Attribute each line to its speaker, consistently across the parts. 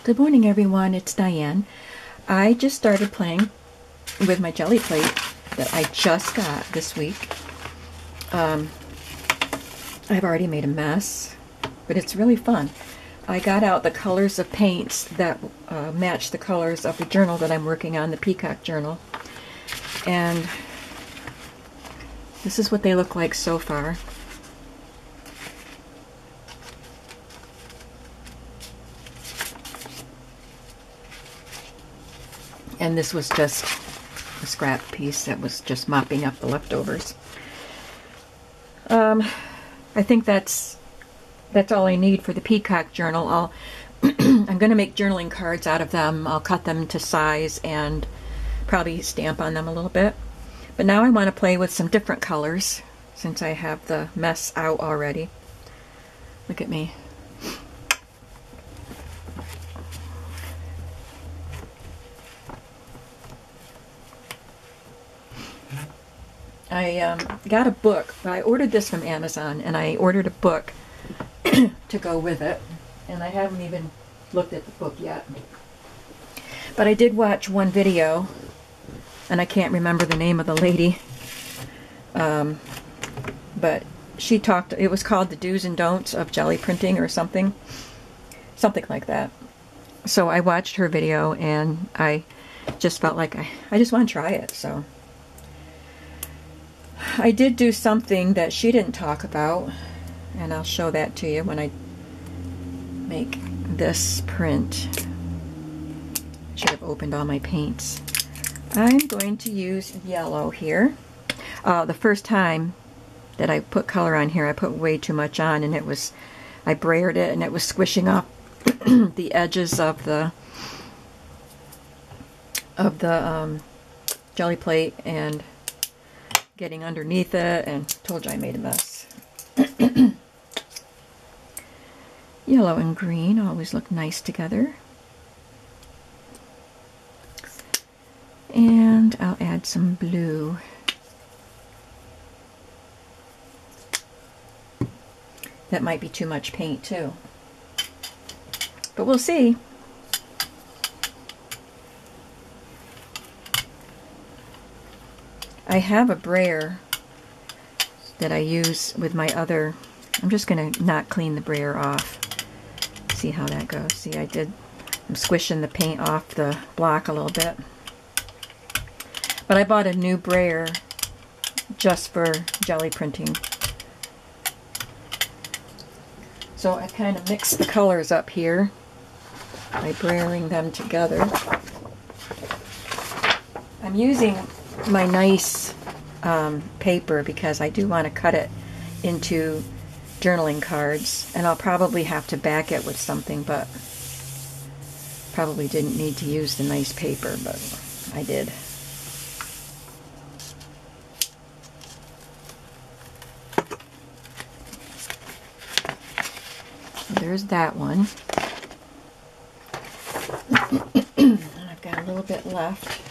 Speaker 1: Good morning, everyone. It's Diane. I just started playing with my Gelli plate that I just got this week. I've already made a mess, but it's really fun. I got out the colors of paints that match the colors of the journal that I'm working on, the Peacock journal. And this is what they look like so far. And this was just a scrap piece that was just mopping up the leftovers. I think that's all I need for the Peacock journal. I'm going to make journaling cards out of them. I'll cut them to size and probably stamp on them a little bit. But now I want to play with some different colors since I have the mess out already. Look at me. I got a book. I ordered this from Amazon, and I ordered a book to go with it. And I haven't even looked at the book yet. But I did watch one video, and I can't remember the name of the lady. But she talked, it was called The Do's and Don'ts of Gelli Printing or something. Something like that. So I watched her video, and I just felt like I just want to try it, so. I did do something that she didn't talk about, and I'll show that to you when I make this print. Should have opened all my paints. I'm going to use yellow here. The first time that I put color on here, I put way too much on, and I brayered it, and it was squishing up the edges of the Gelli plate and getting underneath it, and told you I made a mess. Yellow and green always look nice together. And I'll add some blue. That might be too much paint too, but we'll see. I have a brayer that I use with my other. I'm just going to not clean the brayer off. See how that goes. See, I'm squishing the paint off the block a little bit. But I bought a new brayer just for Gelli printing. So I kind of mix the colors up here by brayering them together. I'm using my nice paper because I do want to cut it into journaling cards, and I'll probably have to back it with something, but probably didn't need to use the nice paper, but I did. So there's that one. I've got a little bit left.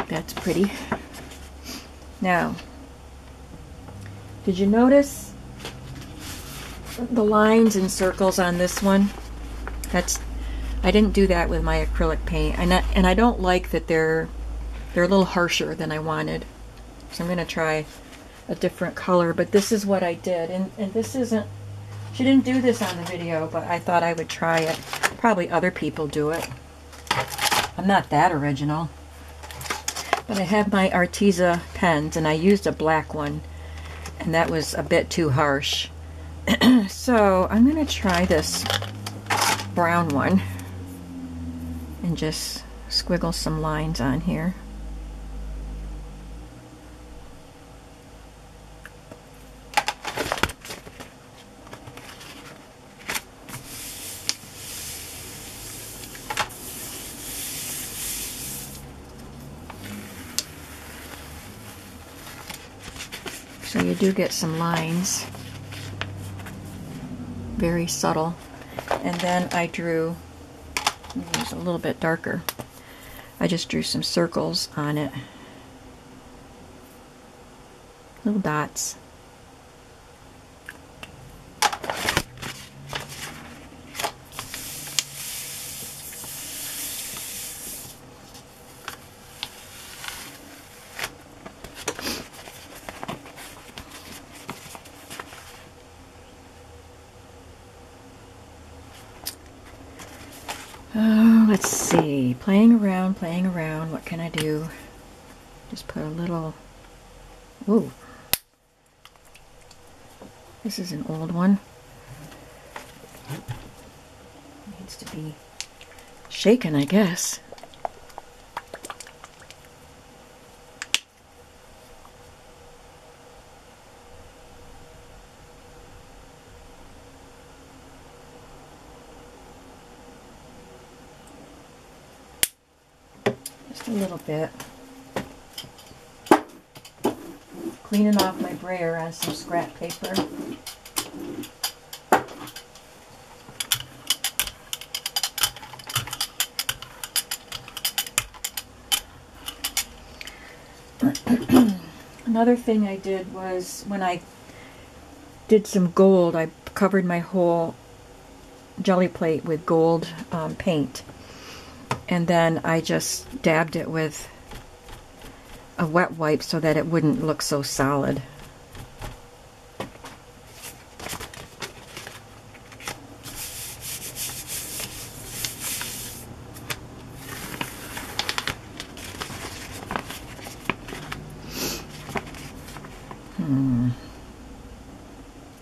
Speaker 1: That's pretty. Now, did you notice the lines and circles on this one? I didn't do that with my acrylic paint, and I don't like that they're a little harsher than I wanted. So I'm going to try a different color, but this is what I did, and this isn't. She didn't do this on the video, but I thought I would try it. Probably other people do it. I'm not that original. But I have my Arteza pens, and I used a black one, and that was a bit too harsh. So I'm going to try this brown one and just squiggle some lines on here. So you do get some lines, very subtle. And then I drew It's a little bit darker. I just drew some circles on it. Little dots. Oh, let's see. Playing around, playing around. What can I do? Just put a little... Ooh. This is an old one. Needs to be shaken, I guess. Just a little bit. Cleaning off my brayer on some scrap paper. Another thing I did was when I did some gold, I covered my whole jelly plate with gold paint, and then I just dabbed it with a wet wipe so that it wouldn't look so solid.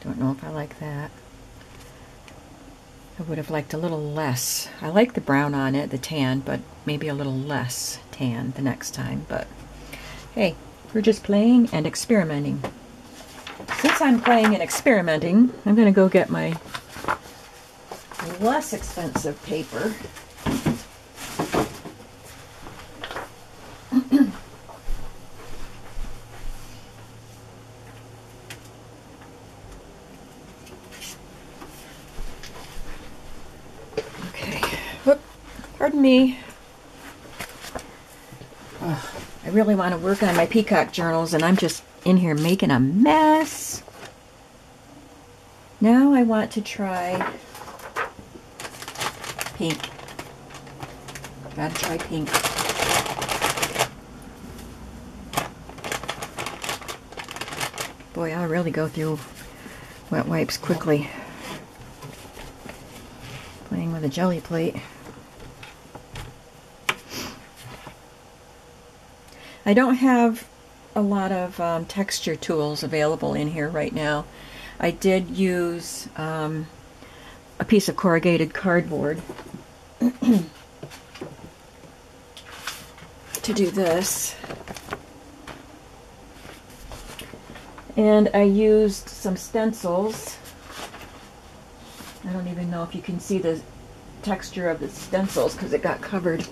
Speaker 1: Don't know if I like that. I would have liked a little less. I like the brown on it, the tan, but maybe a little less tan the next time. But hey, we're just playing and experimenting. Since I'm playing and experimenting, I'm going to go get my less expensive paper. Pardon me. I really want to work on my peacock journals, and I'm just in here making a mess. Now I want to try pink. Gotta try pink. Boy, I'll really go through wet wipes quickly. Playing with a jelly plate. I don't have a lot of texture tools available in here right now. I did use a piece of corrugated cardboard to do this. And I used some stencils. I don't even know if you can see the texture of the stencils because it got covered.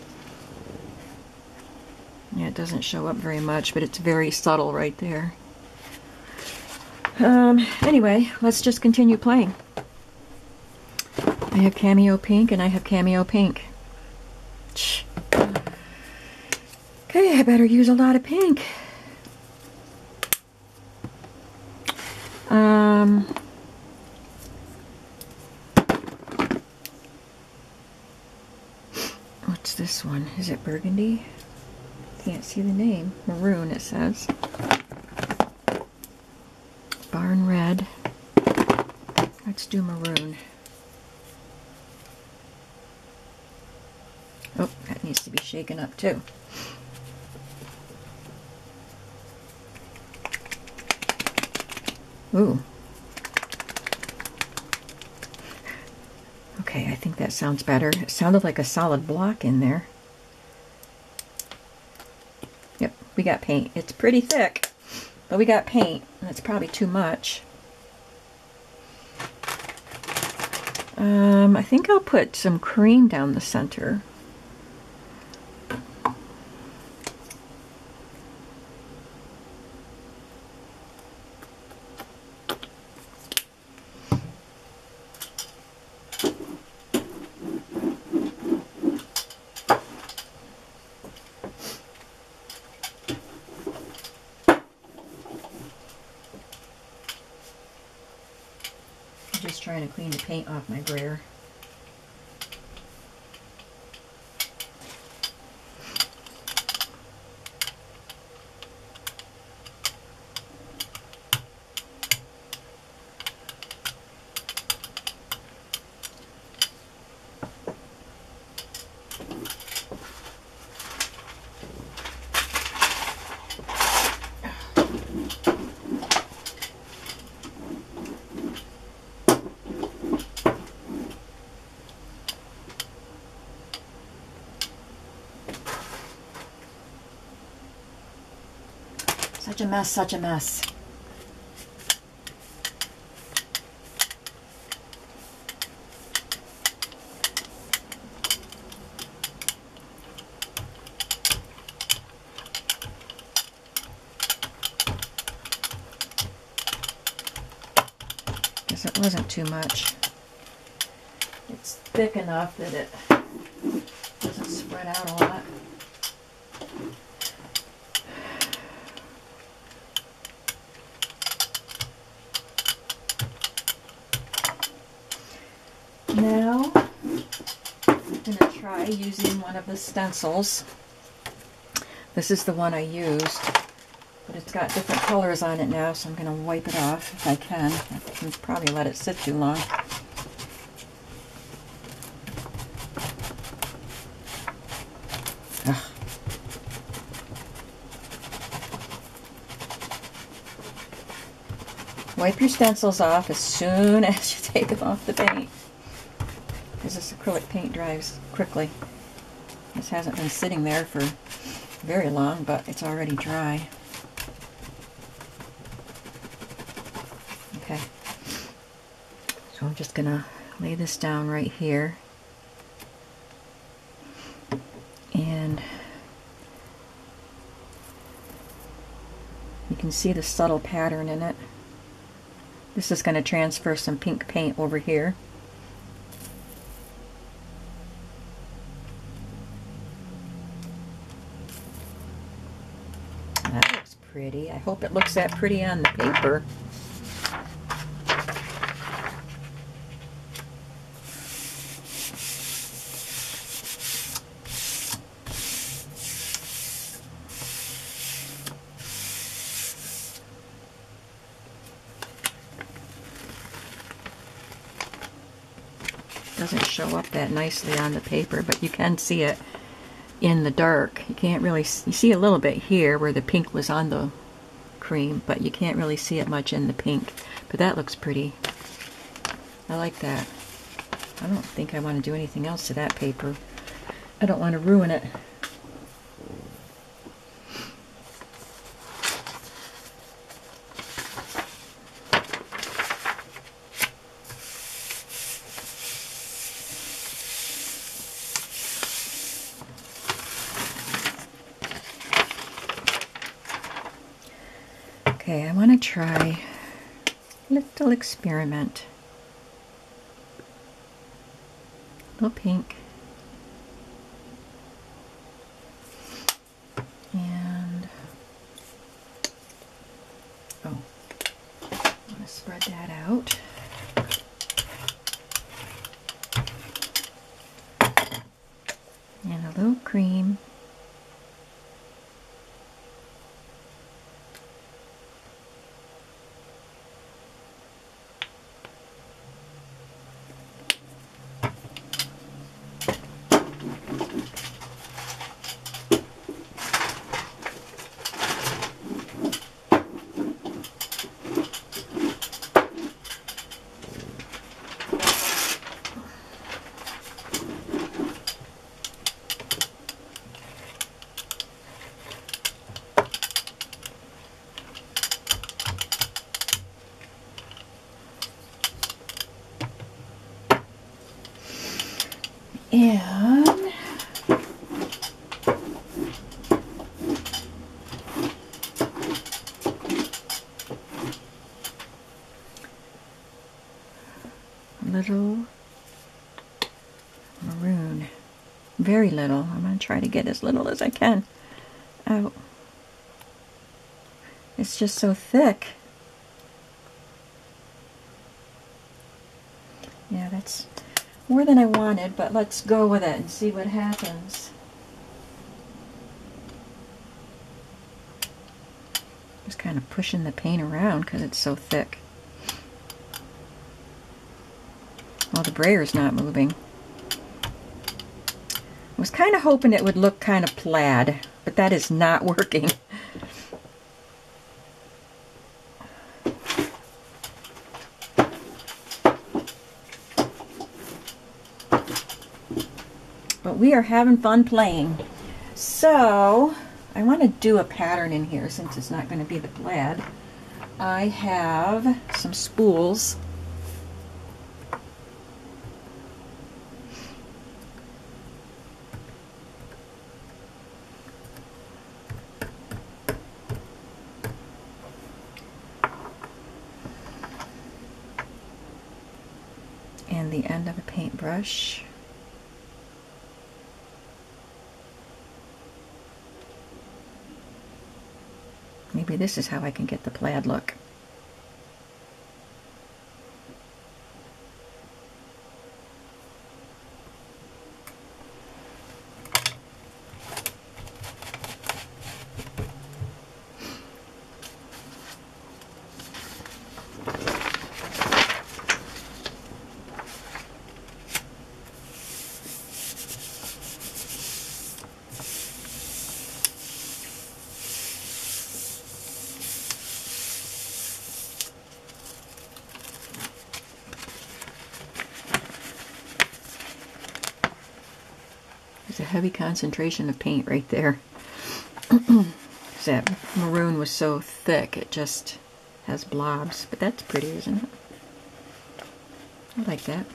Speaker 1: Yeah, it doesn't show up very much, but it's very subtle right there. Anyway, let's just continue playing. I have cameo pink and I have cameo pink. Okay, I better use a lot of pink. What's this one? Is it burgundy? Can't see the name. Maroon, it says. Barn red. Let's do maroon. Oh, that needs to be shaken up too. Ooh. Okay, I think that sounds better. It sounded like a solid block in there. Yep, we got paint. It's pretty thick, but we got paint. That's probably too much. I think I'll put some cream down the center. clean the paint off my brayer. Such a mess, such a mess. Guess it wasn't too much. It's thick enough that it doesn't spread out a lot. Now, I'm going to try using one of the stencils. This is the one I used, but it's got different colors on it now, so I'm going to wipe it off if I can. I can probably let it sit too long. Ugh. Wipe your stencils off as soon as you take them off the paint, because this acrylic paint dries quickly. This hasn't been sitting there for very long, but it's already dry. Okay, so I'm just gonna lay this down right here, and you can see the subtle pattern in it. This is going to transfer some pink paint over here. That looks pretty. I hope it looks that pretty on the paper. Doesn't show up that nicely on the paper, but you can see it in the dark. You can't really you see a little bit here where the pink was on the cream, but you can't really see it much in the pink. But that looks pretty. I like that. I don't think I want to do anything else to that paper. I don't want to ruin it. Okay, I want to try a little experiment. A little pink. And, oh, I want to spread that out. And a little cream. And a little maroon. Very little. I'm going to try to get as little as I can out. It's just so thick. Yeah, that's more than I wanted, but let's go with it and see what happens. Just kind of pushing the paint around because it's so thick. Well, the brayer's not moving. I was kind of hoping it would look kind of plaid, but that is not working. But we are having fun playing. So, I want to do a pattern in here since it's not going to be the plaid. I have some spools. And the end of a paintbrush. Maybe this is how I can get the plaid look. There's a heavy concentration of paint right there. That maroon was so thick, it just has blobs. But that's pretty, isn't it? I like that.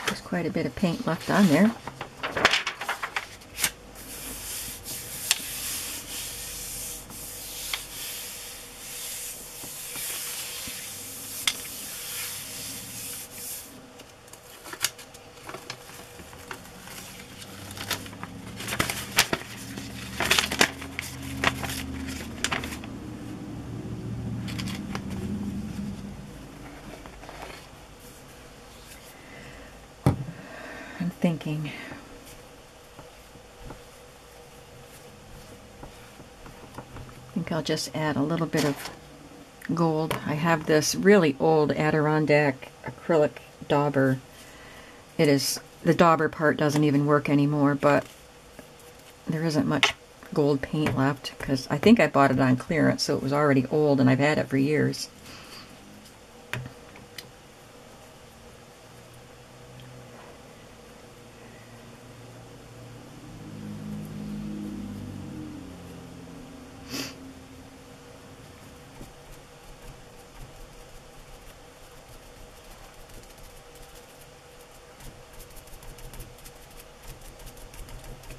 Speaker 1: There's quite a bit of paint left on there. Thinking. I think I'll just add a little bit of gold. I have this really old Adirondack acrylic dauber. It is, the dauber part doesn't even work anymore, but there isn't much gold paint left because I think I bought it on clearance, so it was already old and I've had it for years.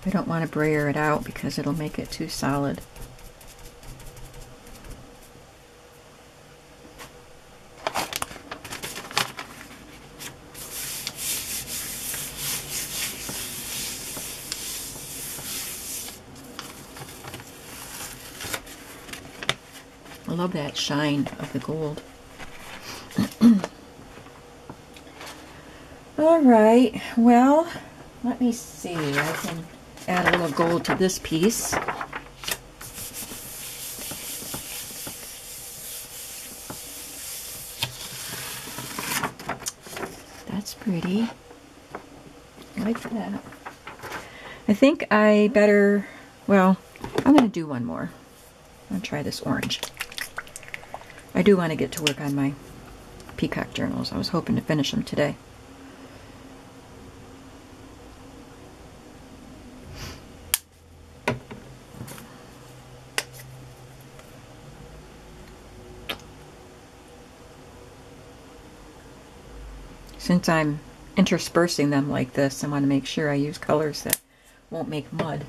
Speaker 1: I don't want to brayer it out because it'll make it too solid. I love that shine of the gold. All right, well, let me see. I can add a little gold to this piece. That's pretty. I like that. I think I better, well, I'm going to do one more. I'll try this orange. I do want to get to work on my peacock journals. I was hoping to finish them today. Since I'm interspersing them like this, I want to make sure I use colors that won't make mud.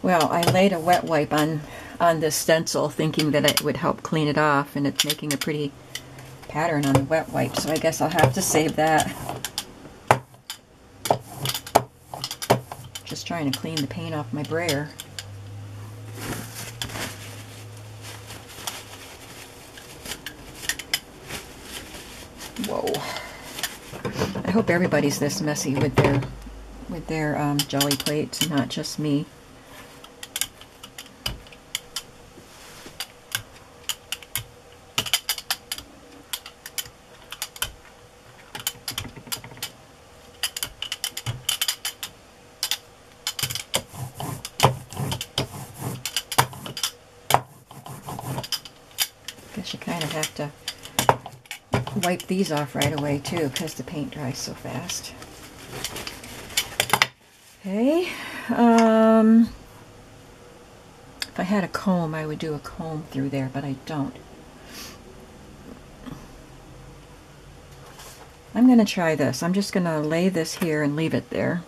Speaker 1: Well, I laid a wet wipe on this stencil thinking that it would help clean it off, and it's making a pretty pattern on the wet wipe, so I guess I'll have to save that. Just trying to clean the paint off my brayer. Whoa. I hope everybody's this messy with their jelly plates, not just me. Guess you kind of have to wipe these off right away too, because the paint dries so fast. Okay. If I had a comb, I would do a comb through there, but I don't. I'm going to try this. I'm just going to lay this here and leave it there.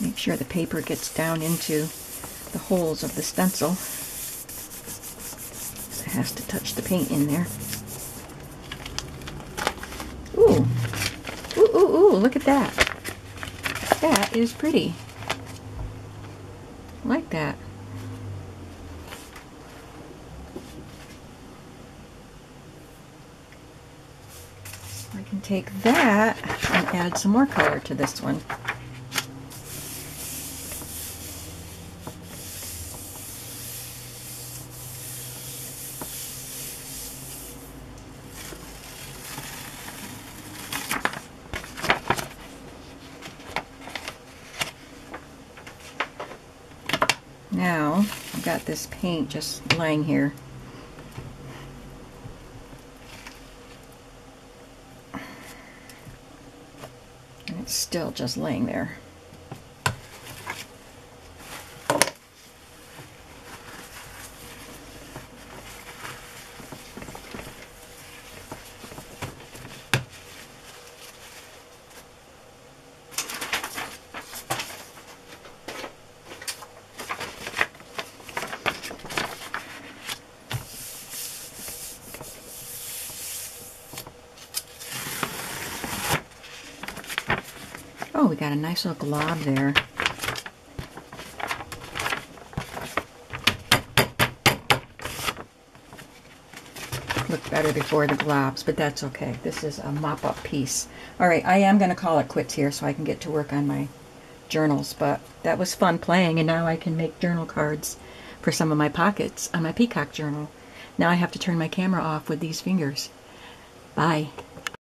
Speaker 1: Make sure the paper gets down into the holes of the stencil. It has to touch the paint in there. Ooh. Ooh, ooh, ooh, look at that. That is pretty. I like that. I can take that and add some more color to this one. Now, I've got this paint just lying here. And it's still just laying there. Oh, we got a nice little glob there. Looked better before the globs, but that's okay. This is a mop-up piece. All right, I am going to call it quits here so I can get to work on my journals, but that was fun playing, and now I can make journal cards for some of my pockets on my peacock journal. Now I have to turn my camera off with these fingers. Bye.